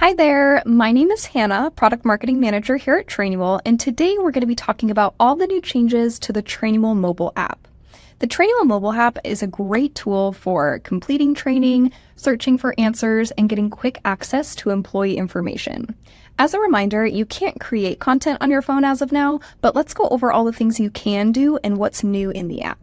Hi there, my name is Hannah, Product Marketing Manager here at Trainual, and today we're going to be talking about all the new changes to the Trainual mobile app. The Trainual mobile app is a great tool for completing training, searching for answers, and getting quick access to employee information. As a reminder, you can't create content on your phone as of now, but let's go over all the things you can do and what's new in the app.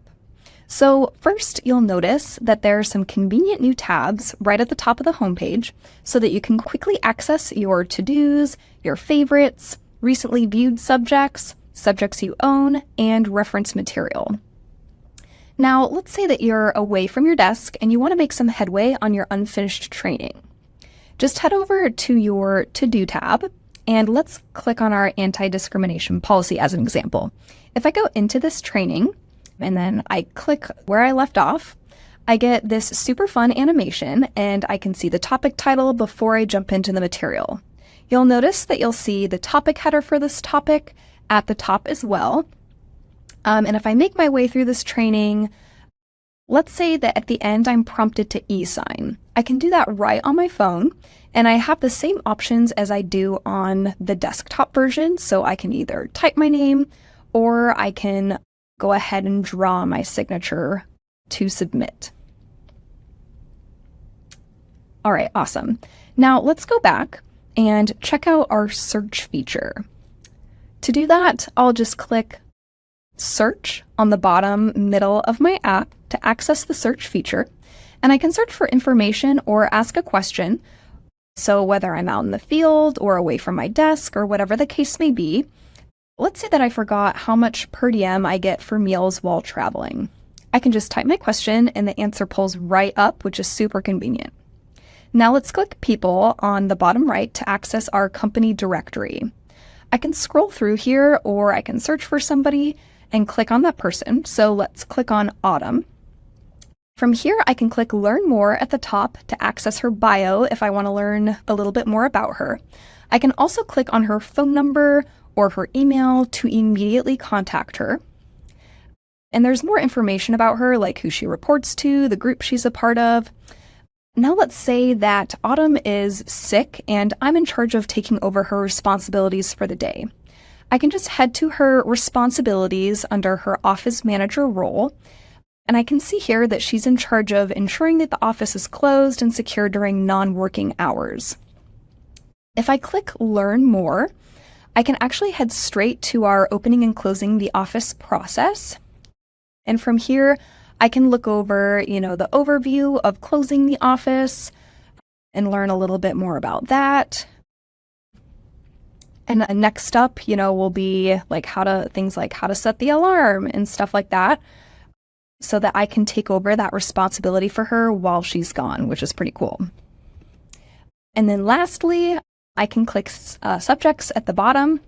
So first, you'll notice that there are some convenient new tabs right at the top of the homepage so that you can quickly access your to-dos, your favorites, recently viewed subjects, subjects you own, and reference material. Now, let's say that you're away from your desk and you want to make some headway on your unfinished training. Just head over to your to-do tab and let's click on our anti-discrimination policy as an example. If I go into this training, and then I click where I left off, I get this super fun animation and I can see the topic title before I jump into the material. You'll notice that you'll see the topic header for this topic at the top as well. And if I make my way through this training, let's say that at the end I'm prompted to e-sign. I can do that right on my phone, and I have the same options as I do on the desktop version, so I can either type my name or I can go ahead and draw my signature to submit. All right, awesome. Now let's go back and check out our search feature. To do that, I'll just click search on the bottom middle of my app to access the search feature, and I can search for information or ask a question. So whether I'm out in the field or away from my desk or whatever the case may be, let's say that I forgot how much per diem I get for meals while traveling. I can just type my question and the answer pulls right up, which is super convenient. Now let's click People on the bottom right to access our company directory. I can scroll through here or I can search for somebody and click on that person. So let's click on Autumn. From here, I can click Learn More at the top to access her bio if I want to learn a little bit more about her. I can also click on her phone number or her email to immediately contact her. And there's more information about her, like who she reports to, the group she's a part of. Now let's say that Autumn is sick and I'm in charge of taking over her responsibilities for the day. I can just head to her responsibilities under her office manager role, and I can see here that she's in charge of ensuring that the office is closed and secure during non-working hours. If I click Learn More, I can actually head straight to our opening and closing the office process. And from here, I can look over, the overview of closing the office and learn a little bit more about that. And next up, will be things like how to set the alarm and stuff like that, so that I can take over that responsibility for her while she's gone, which is pretty cool. And then lastly, I can click subjects at the bottom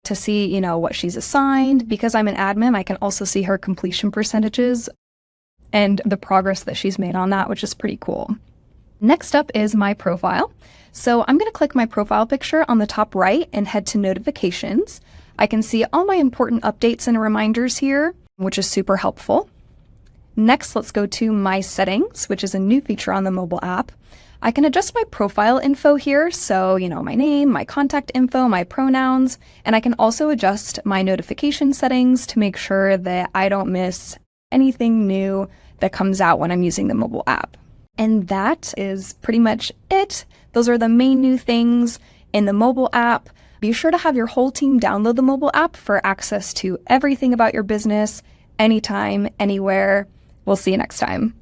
to see, what she's assigned. Because I'm an admin, I can also see her completion percentages and the progress that she's made on that, which is pretty cool. Next up is my profile. So I'm going to click my profile picture on the top right and head to notifications. I can see all my important updates and reminders here, which is super helpful. Next, let's go to my settings, which is a new feature on the mobile app. I can adjust my profile info here, so, my name, my contact info, my pronouns, and I can also adjust my notification settings to make sure that I don't miss anything new that comes out when I'm using the mobile app. And that is pretty much it. Those are the main new things in the mobile app. Be sure to have your whole team download the mobile app for access to everything about your business, anytime, anywhere. We'll see you next time.